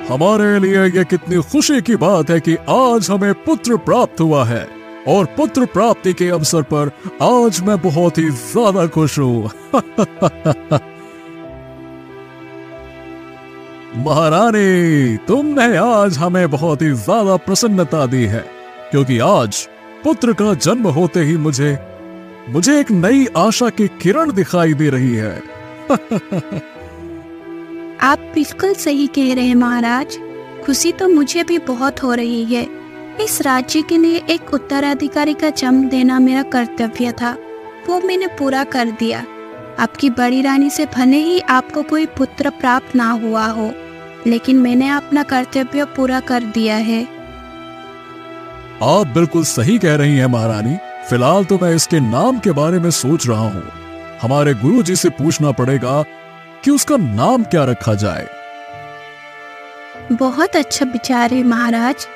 हमारे लिए ये कितनी खुशी की बात है कि आज हमें पुत्र प्राप्त हुआ है और पुत्र प्राप्ति के अवसर पर आज मैं बहुत ही ज्यादा खुश हूँ। महारानी, तुमने आज हमें बहुत ही ज्यादा प्रसन्नता दी है क्योंकि आज पुत्र का जन्म होते ही मुझे एक नई आशा की किरण दिखाई दे रही है। आप बिल्कुल सही कह रहे हैं महाराज। खुशी तो मुझे भी बहुत हो रही है। इस राज्य के लिए एक उत्तराधिकारी का जन्म देना मेरा कर्तव्य था, वो मैंने पूरा कर दिया। आपकी बड़ी रानी से भले ही आपको कोई पुत्र प्राप्त ना हुआ हो, लेकिन मैंने अपना कर्तव्य पूरा कर दिया है। आप बिल्कुल सही कह रही हैं महारानी। फिलहाल तो मैं इसके नाम के बारे में सोच रहा हूँ। हमारे गुरुजी से पूछना पड़ेगा कि उसका नाम क्या रखा जाए। बहुत अच्छा विचार है महाराज।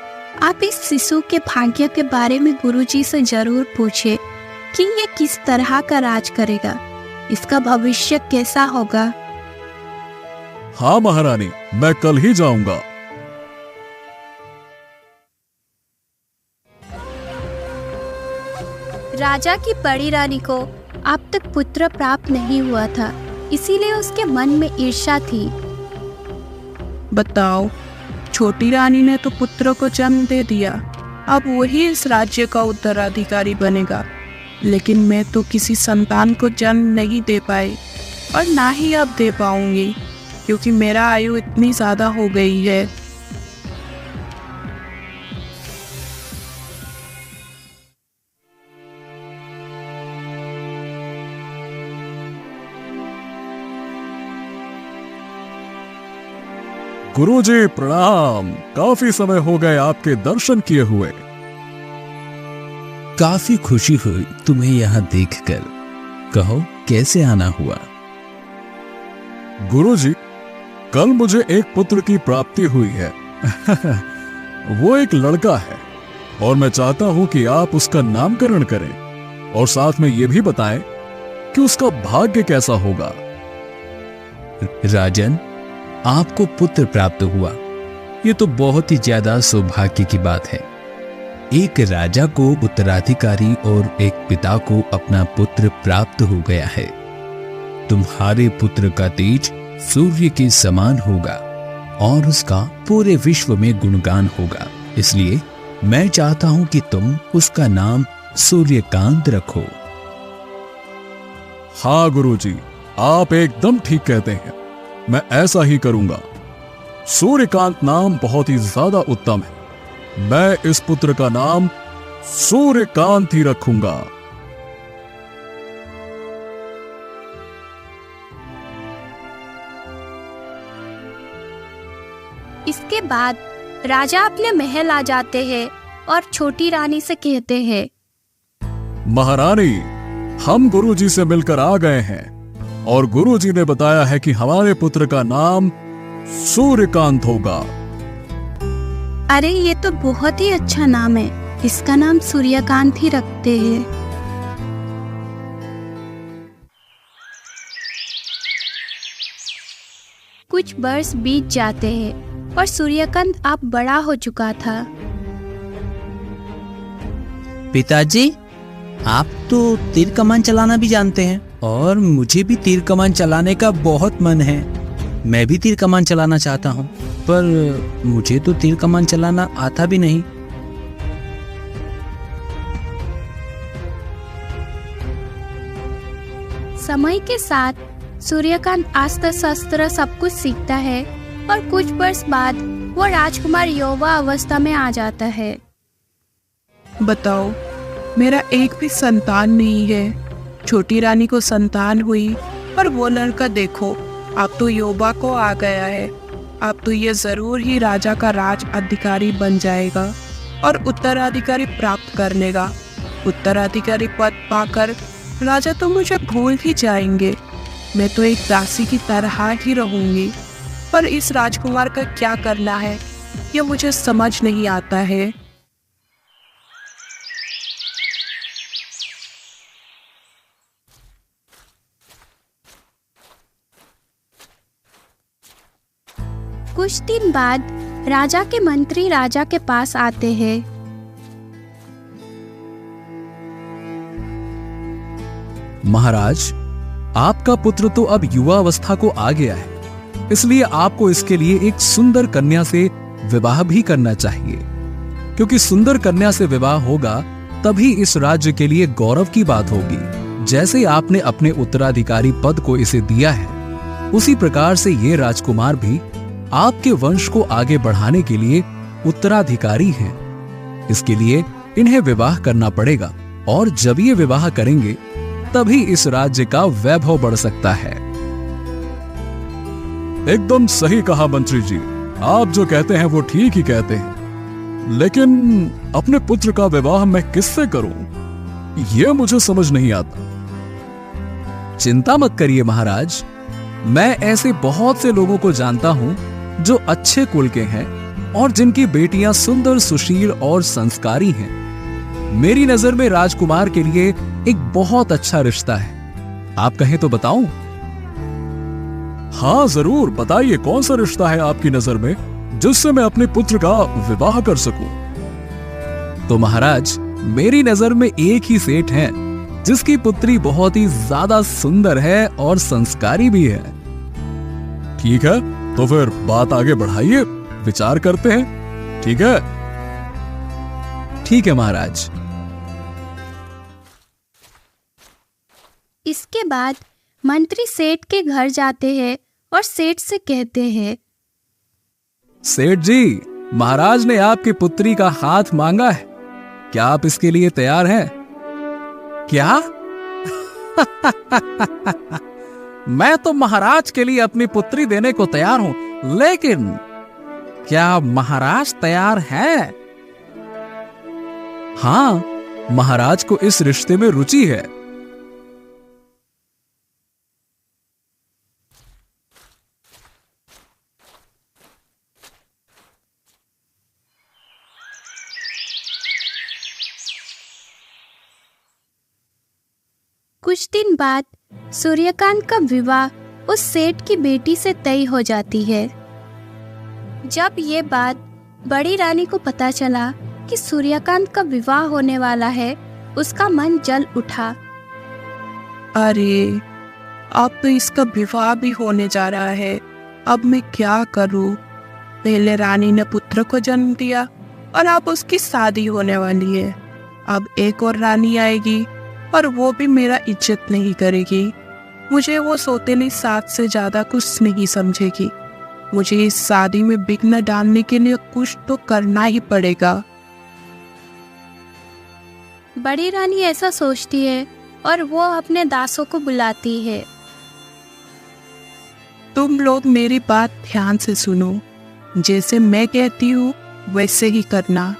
आप इस शिशु के भाग्य के बारे में गुरुजी से जरूर पूछे कि ये किस तरह का राज करेगा, इसका भविष्य कैसा होगा। हाँ महारानी, मैं कल ही जाऊंगा। राजा की बड़ी रानी को अब तक पुत्र प्राप्त नहीं हुआ था, इसीलिए उसके मन में ईर्ष्या थी। बताओ, छोटी रानी ने तो पुत्र को जन्म दे दिया, अब वही इस राज्य का उत्तराधिकारी बनेगा, लेकिन मैं तो किसी संतान को जन्म नहीं दे पाई और ना ही अब दे पाऊंगी क्योंकि मेरा आयु इतनी ज्यादा हो गई है। गुरुजी प्रणाम। काफी समय हो गए आपके दर्शन किए हुए। काफी खुशी हुई तुम्हें यहाँ देखकर। कहो, कैसे आना हुआ? गुरुजी, कल मुझे एक पुत्र की प्राप्ति हुई है। वो एक लड़का है और मैं चाहता हूं कि आप उसका नामकरण करें और साथ में ये भी बताएं कि उसका भाग्य कैसा होगा। राजन, आपको पुत्र प्राप्त हुआ, ये तो बहुत ही ज्यादा सौभाग्य की बात है। एक राजा को उत्तराधिकारी और एक पिता को अपना पुत्र प्राप्त हो गया है। तुम्हारे पुत्र का तेज सूर्य के समान होगा और उसका पूरे विश्व में गुणगान होगा। इसलिए मैं चाहता हूं कि तुम उसका नाम सूर्यकांत रखो। हाँ गुरुजी, आप एकदम ठीक कहते हैं, मैं ऐसा ही करूंगा। सूर्यकांत नाम बहुत ही ज्यादा उत्तम है। मैं इस पुत्र का नाम सूर्यकांत ही रखूंगा। इसके बाद राजा अपने महल आ जाते हैं और छोटी रानी से कहते हैं, महारानी, हम गुरुजी से मिलकर आ गए हैं और गुरुजी ने बताया है कि हमारे पुत्र का नाम सूर्यकांत होगा। अरे ये तो बहुत ही अच्छा नाम है, इसका नाम सूर्यकांत ही रखते हैं। कुछ वर्ष बीत जाते हैं और सूर्यकांत अब बड़ा हो चुका था। पिताजी, आप तो तीर कमान चलाना भी जानते हैं और मुझे भी तीर कमान चलाने का बहुत मन है। मैं भी तीर कमान चलाना चाहता हूँ, पर मुझे तो तीर कमान चलाना आता भी नहीं। समय के साथ सूर्यकांत अस्त्र शस्त्र सब कुछ सीखता है और कुछ वर्ष बाद वो राजकुमार युवा अवस्था में आ जाता है। बताओ, मेरा एक भी संतान नहीं है। छोटी रानी को संतान हुई, पर वो लड़का देखो, अब तो युवा को आ गया है। अब तो ये जरूर ही राजा का राज अधिकारी बन जाएगा और उत्तराधिकारी प्राप्त कर लेगा। उत्तराधिकारी पद पाकर राजा तो मुझे भूल ही जाएंगे। मैं तो एक दासी की तरह ही रहूंगी। पर इस राजकुमार का क्या करना है, ये मुझे समझ नहीं आता है। कुछ दिन बाद राजा के मंत्री राजा के पास आते हैं। महाराज, आपका पुत्र तो अब युवावस्था को आ गया है, इसलिए आपको इसके लिए एक सुंदर कन्या से विवाह भी करना चाहिए, क्योंकि सुंदर कन्या से विवाह होगा तभी इस राज्य के लिए गौरव की बात होगी। जैसे आपने अपने उत्तराधिकारी पद को इसे दिया है, उसी प्रकार से ये राजकुमार भी आपके वंश को आगे बढ़ाने के लिए उत्तराधिकारी हैं। इसके लिए इन्हें विवाह करना पड़ेगा, और जब ये विवाह करेंगे तभी इस राज्य का वैभव बढ़ सकता है। एकदम सही कहा मंत्री जी, आप जो कहते हैं वो ठीक ही कहते हैं, लेकिन अपने पुत्र का विवाह मैं किससे करूं, यह मुझे समझ नहीं आता। चिंता मत करिए महाराज, मैं ऐसे बहुत से लोगों को जानता हूं जो अच्छे कुल के हैं और जिनकी बेटियां सुंदर, सुशील और संस्कारी हैं। मेरी नजर में राजकुमार के लिए एक बहुत अच्छा रिश्ता है। आप कहें तो बताऊं? हाँ जरूर, बताइए कौन सा रिश्ता है आपकी नजर में जिससे मैं अपने पुत्र का विवाह कर सकूं। तो महाराज, मेरी नजर में एक ही सेठ है जिसकी पुत्री बहुत ही ज्यादा सुंदर है और संस्कारी भी है। ठीक है, तो फिर बात आगे बढ़ाइए, विचार करते हैं। ठीक है? ठीक है महाराज। इसके बाद मंत्री सेठ के घर जाते हैं और सेठ से कहते हैं, सेठ जी, महाराज ने आपकी पुत्री का हाथ मांगा है, क्या आप इसके लिए तैयार हैं? क्या? मैं तो महाराज के लिए अपनी पुत्री देने को तैयार हूं, लेकिन क्या महाराज तैयार हैं? हाँ, महाराज को इस रिश्ते में रुचि है। कुछ दिन बाद सूर्यकांत का विवाह उस सेठ की बेटी से तय हो जाती है। जब ये बात बड़ी रानी को पता चला कि सूर्यकांत का विवाह होने वाला है, उसका मन जल उठा। अरे, अब तो इसका विवाह भी होने जा रहा है, अब मैं क्या करूं? पहले रानी ने पुत्र को जन्म दिया और अब उसकी शादी होने वाली है। अब एक और रानी आएगी और वो भी मेरा इज्जत नहीं करेगी। मुझे वो सौतेली सास से ज्यादा कुछ नहीं समझेगी। मुझे इस शादी में विघ्न डालने के लिए कुछ तो करना ही पड़ेगा। बड़ी रानी ऐसा सोचती है और वो अपने दासों को बुलाती है। तुम लोग मेरी बात ध्यान से सुनो, जैसे मैं कहती हूँ वैसे ही करना।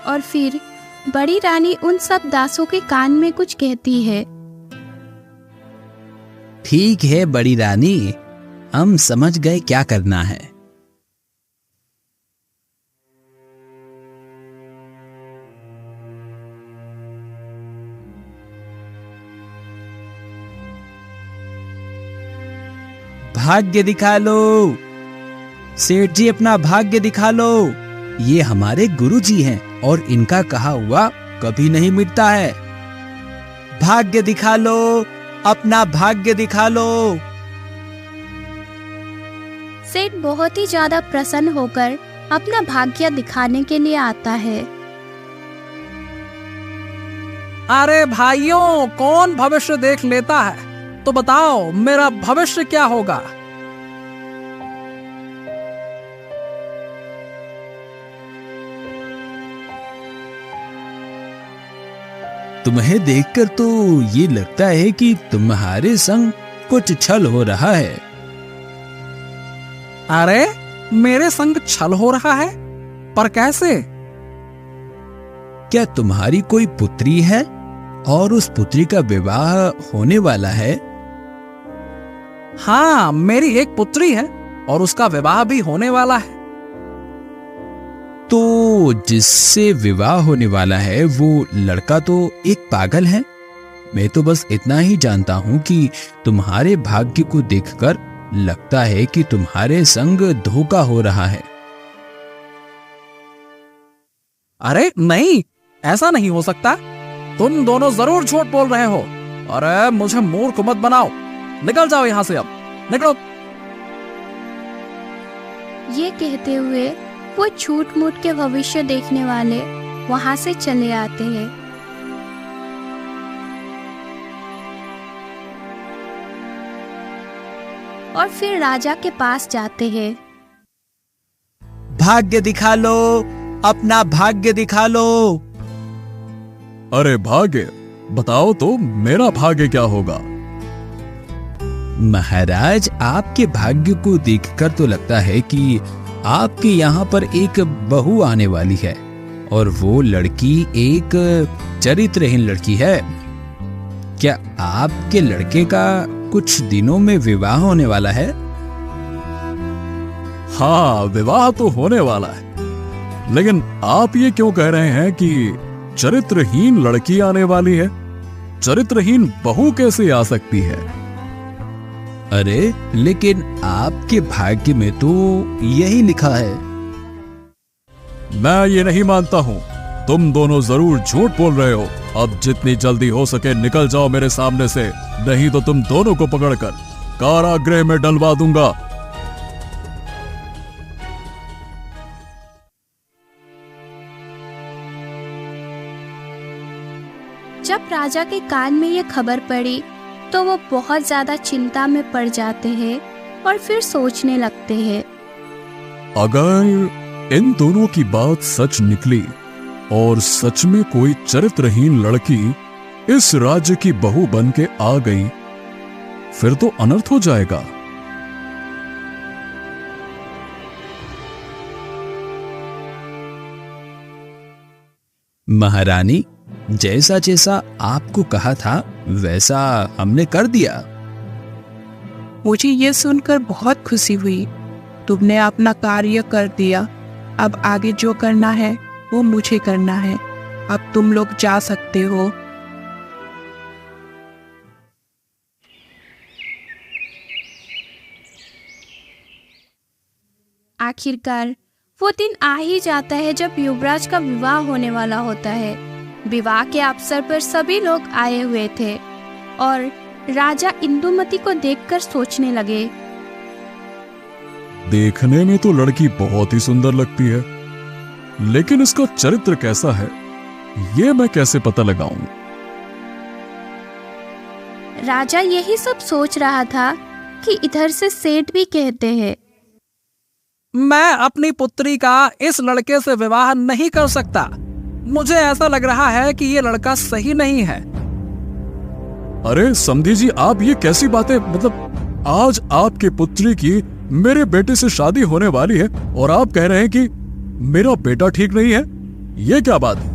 और फिर बड़ी रानी उन सब दासों के कान में कुछ कहती है। ठीक है बड़ी रानी, हम समझ गए क्या करना है। भाग्य दिखा लो सेठ जी, अपना भाग्य दिखा लो। ये हमारे गुरुजी हैं और इनका कहा हुआ कभी नहीं मिटता है। भाग्य दिखा लो, अपना भाग्य दिखा लो। सेठ बहुत ही ज्यादा प्रसन्न होकर अपना भाग्य दिखाने के लिए आता है। अरे भाइयों, कौन भविष्य देख लेता है? तो बताओ मेरा भविष्य क्या होगा? तुम्हें देखकर तो ये लगता है कि तुम्हारे संग कुछ छल हो रहा है। अरे, मेरे संग छल हो रहा है? पर कैसे? क्या तुम्हारी कोई पुत्री है और उस पुत्री का विवाह होने वाला है? हाँ, मेरी एक पुत्री है और उसका विवाह भी होने वाला है। तो जिससे विवाह होने वाला है वो लड़का तो एक पागल है। मैं तो बस इतना ही जानता हूं कि तुम्हारे भाग्य को देखकर लगता है कि तुम्हारे संग धोखा हो रहा है। अरे नहीं, ऐसा नहीं हो सकता। तुम दोनों जरूर झूठ बोल रहे हो। अरे मुझे मूर्ख मत बनाओ, निकल जाओ यहां से, अब निकलो। ये कहते हुए वो झूठ मूठ के भविष्य देखने वाले वहां से चले आते हैं। और फिर राजा के पास जाते हैं। भाग्य दिखा लो, अपना भाग्य दिखा लो। अरे भाग्य बताओ तो, मेरा भाग्य क्या होगा? महाराज, आपके भाग्य को देखकर तो लगता है कि आपके यहाँ पर एक बहू आने वाली है और वो लड़की एक चरित्रहीन लड़की है। क्या आपके लड़के का कुछ दिनों में विवाह होने वाला है? हाँ, विवाह तो होने वाला है, लेकिन आप ये क्यों कह रहे हैं कि चरित्रहीन लड़की आने वाली है? चरित्रहीन बहू कैसे आ सकती है? अरे लेकिन आपके भाग्य में तो यही लिखा है। मैं ये नहीं मानता हूं, तुम दोनों जरूर झूठ बोल रहे हो। अब जितनी जल्दी हो सके निकल जाओ मेरे सामने से, नहीं तो तुम दोनों को पकड़कर कारागृह में डलवा दूंगा। जब राजा के कान में ये खबर पड़ी तो वो बहुत ज्यादा चिंता में पड़ जाते हैं और फिर सोचने लगते हैं, अगर इन दोनों की बात सच निकली और सच में कोई चरित्रहीन लड़की इस राज्य की बहू बन के आ गई, फिर तो अनर्थ हो जाएगा। महारानी, जैसा जैसा आपको कहा था वैसा हमने कर दिया। मुझे ये सुनकर बहुत खुशी हुई। तुमने अपना कार्य कर दिया। अब आगे जो करना है वो मुझे करना है। अब तुम लोग जा सकते हो। आखिरकार वो दिन आ ही जाता है जब युवराज का विवाह होने वाला होता है। विवाह के अवसर पर सभी लोग आए हुए थे और राजा इंदुमती को देखकर सोचने लगे, देखने में तो लड़की बहुत ही सुंदर लगती है, लेकिन इसका चरित्र कैसा है ये मैं कैसे पता लगाऊं? राजा यही सब सोच रहा था कि इधर से सेठ भी कहते हैं, मैं अपनी पुत्री का इस लड़के से विवाह नहीं कर सकता। मुझे ऐसा लग रहा है कि ये लड़का सही नहीं है। अरे समधी जी, आप ये कैसी बातें, मतलब आज आपकी पुत्री की मेरे बेटे से शादी होने वाली है और आप कह रहे हैं कि मेरा बेटा ठीक नहीं है? ये क्या बात है?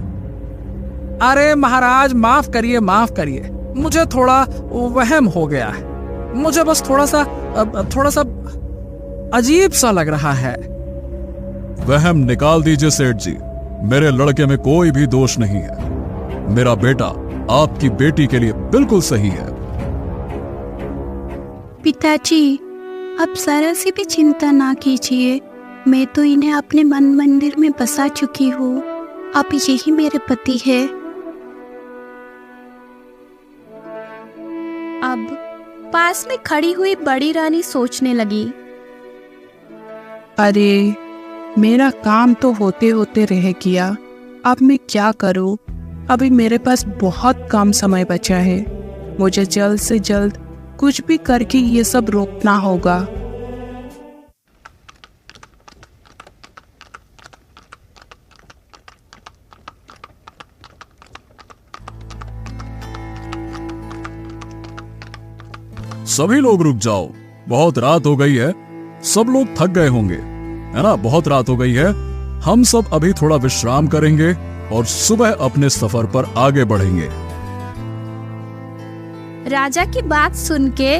अरे महाराज, माफ करिए, माफ करिए, मुझे थोड़ा वहम हो गया है। मुझे बस थोड़ा सा अजीब सा लग रहा है। वहम निकाल दीजिए सेठ जी, मेरे लड़के में कोई भी दोष नहीं है। मेरा बेटा आपकी बेटी के लिए बिल्कुल सही है। पिताजी, अब जरा सी भी चिंता ना कीजिए। मैं तो इन्हें अपने मन मंदिर में बसा चुकी हूँ। अब यही मेरे पति है। अब पास में खड़ी हुई बड़ी रानी सोचने लगी, अरे मेरा काम तो होते होते रह गया। अब मैं क्या करूं? अभी मेरे पास बहुत कम समय बचा है। मुझे जल्द से जल्द कुछ भी करके ये सब रोकना होगा। सभी लोग रुक जाओ, बहुत रात हो गई है। सब लोग थक गए होंगे, है ना? बहुत रात हो गई है। हम सब अभी थोड़ा विश्राम करेंगे और सुबह अपने सफर पर आगे बढ़ेंगे। राजा की बात सुन के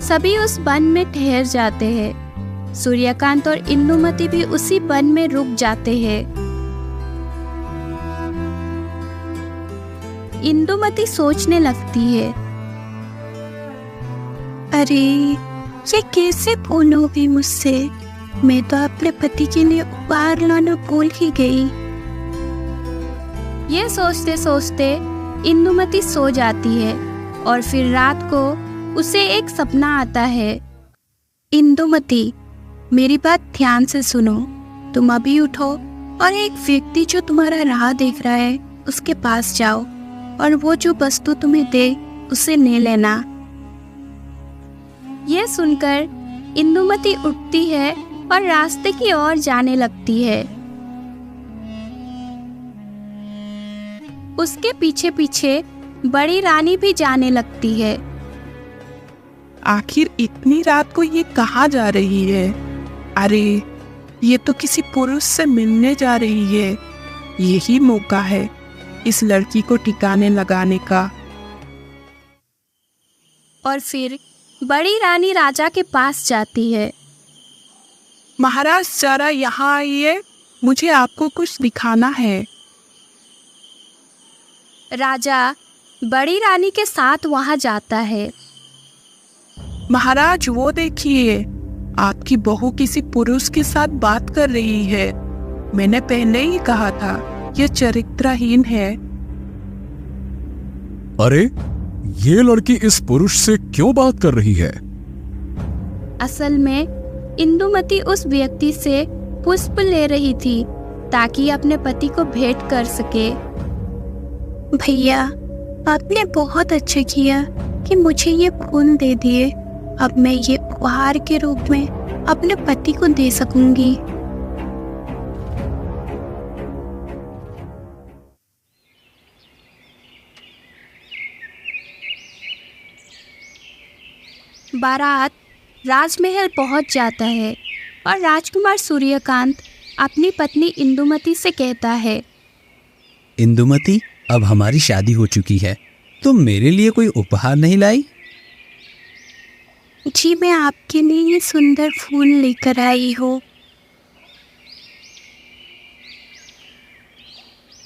सभी उस वन में ठहर जाते हैं। सूर्यकांत और इंदुमती भी उसी वन में रुक जाते हैं। इंदुमती सोचने लगती है, अरे ये कैसे भूल हो गई मुझसे। मैं तो अपने पति के लिए उपहार लाना भूल ही गई। ये सोचते सोचते इंदुमती सो जाती है और फिर रात को उसे एक सपना आता है। इंदुमती, मेरी बात ध्यान से सुनो। तुम अभी उठो और एक व्यक्ति जो तुम्हारा राह देख रहा है उसके पास जाओ और वो जो वस्तु तुम्हें दे उसे ले लेना। यह सुनकर इंदुमती उठती है और रास्ते की ओर जाने लगती है। उसके पीछे पीछे बड़ी रानी भी जाने लगती है। आखिर इतनी रात को ये कहाँ जा रही है? अरे ये तो किसी पुरुष से मिलने जा रही है। यही मौका है इस लड़की को ठिकाने लगाने का। और फिर बड़ी रानी राजा के पास जाती है। महाराज जरा यहाँ आइए, मुझे आपको कुछ दिखाना है। राजा बड़ी रानी के साथ वहां जाता है। महाराज वो देखिए, आपकी बहू किसी पुरुष के साथ बात कर रही है। मैंने पहले ही कहा था यह चरित्रहीन है। अरे ये लड़की इस पुरुष से क्यों बात कर रही है? असल में इंदुमती उस व्यक्ति से पुष्प ले रही थी ताकि अपने पति को भेंट कर सके। भैया, आपने बहुत अच्छा किया कि मुझे ये फूल दे दिए। अब मैं ये उपहार के रूप में अपने पति को दे सकूंगी। बारात राजमहल पहुंच जाता है और राजकुमार सूर्यकांत अपनी पत्नी इंदुमती से कहता है, इंदुमती, अब हमारी शादी हो चुकी है, तुम मेरे लिए कोई उपहार नहीं लाई? जी, मैं आपके लिए ये सुंदर फूल लेकर आई हूँ।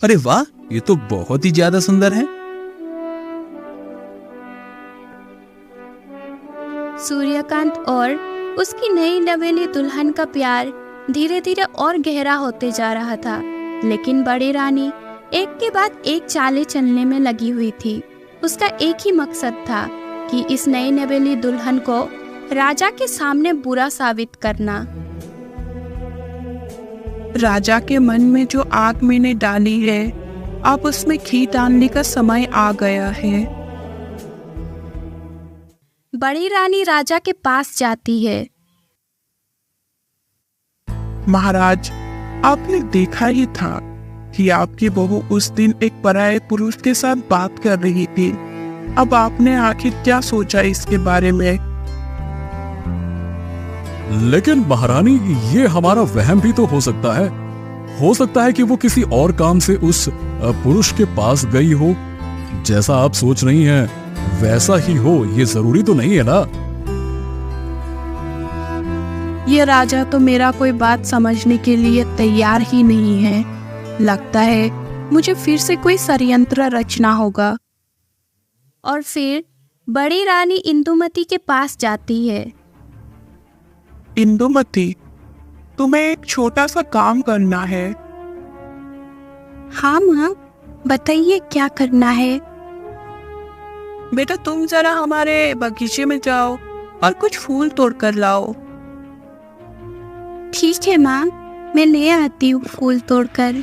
अरे वाह, ये तो बहुत ही ज्यादा सुंदर है। सूर्यकांत और उसकी नई नवेली दुल्हन का प्यार धीरे धीरे और गहरा होते जा रहा था, लेकिन बड़ी रानी एक के बाद एक चालें चलने में लगी हुई थी। उसका एक ही मकसद था कि इस नई नवेली दुल्हन को राजा के सामने बुरा साबित करना। राजा के मन में जो आग मैंने डाली है, अब उसमें घी डालने का समय आ गया है। बड़ी रानी राजा के पास जाती है। महाराज, आपने देखा ही था कि आपकी बहू उस दिन एक पराये पुरुष के साथ बात कर रही थी। अब आपने आखिर क्या सोचा इसके बारे में? लेकिन महारानी, ये हमारा वहम भी तो हो सकता है। हो सकता है कि वो किसी और काम से उस पुरुष के पास गई हो। जैसा आप सोच रही हैं वैसा ही हो, ये जरूरी तो नहीं है ना। ये राजा तो मेरा कोई बात समझने के लिए तैयार ही नहीं है। लगता है मुझे फिर से कोई षड्यंत्र रचना होगा। और फिर बड़ी रानी इंदुमती के पास जाती है। इंदुमती, तुम्हें एक छोटा सा काम करना है। हाँ माँ, बताइए क्या करना है। बेटा, तुम जरा हमारे बगीचे में जाओ और कुछ फूल तोड़ कर लाओ। ठीक है माँ, मैं ले आती हूँ फूल तोड़कर।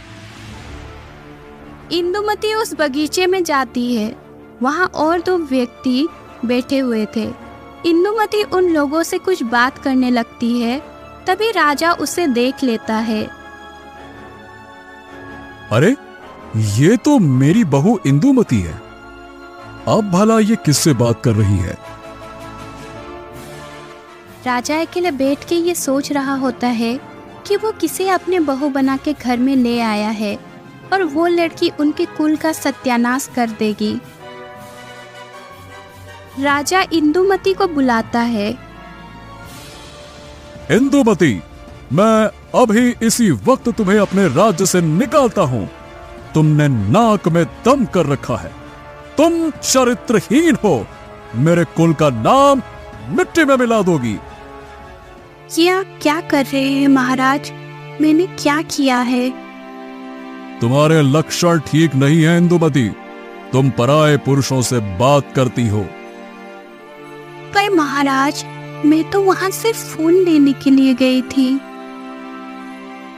इंदुमती उस बगीचे में जाती है। वहाँ और दो व्यक्ति बैठे हुए थे। इंदुमती उन लोगों से कुछ बात करने लगती है, तभी राजा उसे देख लेता है। अरे ये तो मेरी बहू इंदुमती है। अब भला ये किससे बात कर रही है? राजा अकेले बैठ के ये सोच रहा होता है कि वो किसे अपने बहू बना के घर में ले आया है और वो लड़की उनके कुल का सत्यानाश कर देगी। राजा इंदुमती को बुलाता है। इंदुमती, मैं अभी इसी वक्त तुम्हें अपने राज्य से निकालता हूँ। तुमने नाक में दम कर रखा है तुम चरित्रहीन हो, मेरे कुल का नाम मिट्टी में मिला दोगी। ये आप क्या कर रहे हैं महाराज? मैंने क्या किया है? तुम्हारे लक्षण ठीक नहीं है इंदुमती, तुम पराये पुरुषों से बात करती हो। पर महाराज, मैं तो वहां सिर्फ फूल लेने के लिए गई थी।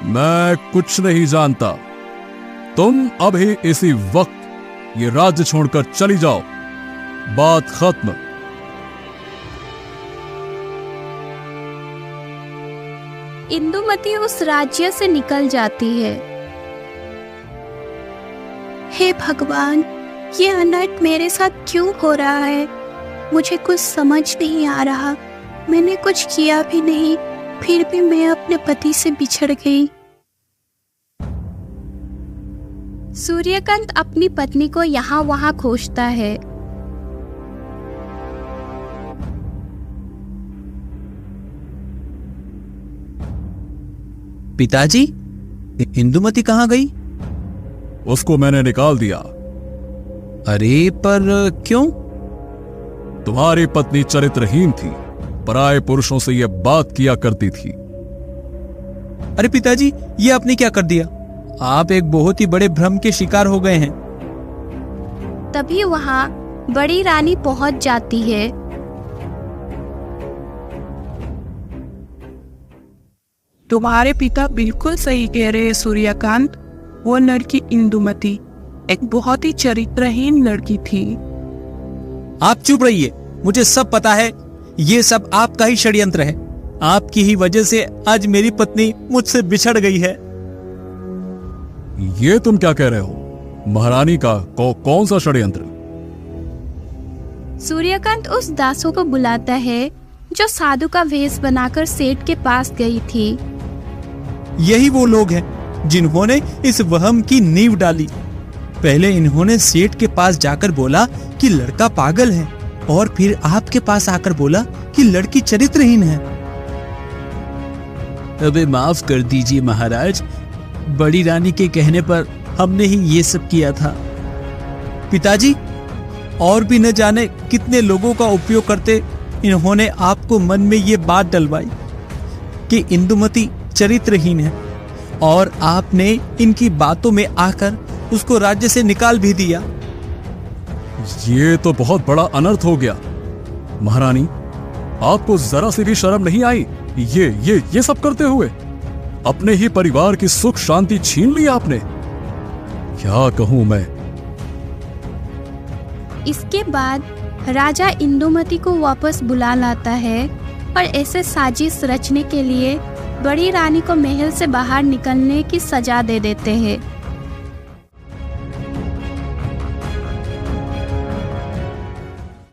मैं कुछ नहीं जानता, तुम अभी इसी वक्त ये राज्य छोड़कर चली जाओ, बात खत्म। इंदुमती उस राज्य से निकल जाती है। हे भगवान, ये अनर्थ मेरे साथ क्यों हो रहा है? मुझे कुछ समझ नहीं आ रहा। मैंने कुछ किया भी नहीं, फिर भी मैं अपने पति से बिछड़ गई। सूर्यकांत अपनी पत्नी को यहाँ वहाँ खोजता है। पिताजी, इंदुमती कहाँ गई? उसको मैंने निकाल दिया। अरे पर क्यों? तुम्हारी पत्नी चरित्रहीन थी, पराये पुरुषों से यह बात किया करती थी। अरे पिताजी, ये आपने क्या कर दिया? आप एक बहुत ही बड़े भ्रम के शिकार हो गए हैं। तभी वहाँ बड़ी रानी पहुंच जाती है। तुम्हारे पिता बिल्कुल सही कह रहे हैं सूर्यकांत। वो लड़की इंदुमती एक बहुत ही चरित्रहीन लड़की थी। आप चुप रहिए, मुझे सब पता है। ये सब आपका ही षड्यंत्र है। आपकी ही वजह से आज मेरी पत्नी मुझसे बिछड़ गई है। ये तुम क्या कह रहे हो? महारानी का कौन सा षड्यंत्र? सूर्यकांत उस दासों को बुलाता है जो साधु का वेश बनाकर सेठ के पास गई थी। यही वो लोग हैं जिन्होंने इस वहम की नींव डाली। पहले इन्होंने सेठ के पास जाकर बोला कि लड़का पागल है, और फिर आपके पास आकर बोला कि लड़की चरित्रहीन है। अबे माफ कर दीजिए महाराज, बड़ी रानी के कहने पर हमने ही ये सब किया था। पिताजी, और भी न जाने कितने लोगों का उपयोग करते इन्होंने आपको मन में ये बात डलवाई कि इंदुमती चरित्रहीन है, और आपने इनकी बातों में आकर उसको राज्य से निकाल भी दिया। ये तो बहुत बड़ा अनर्थ हो गया। महारानी, आपको जरा सी भी शर्म नहीं आई ये सब करते हुए? अपने ही परिवार की सुख शांति छीन ली आपने। क्या कहूं मैं। इसके बाद राजा इंदुमती को वापस बुला लाता है और ऐसे साजिश रचने के लिए बड़ी रानी को महल से बाहर निकलने की सजा दे देते हैं।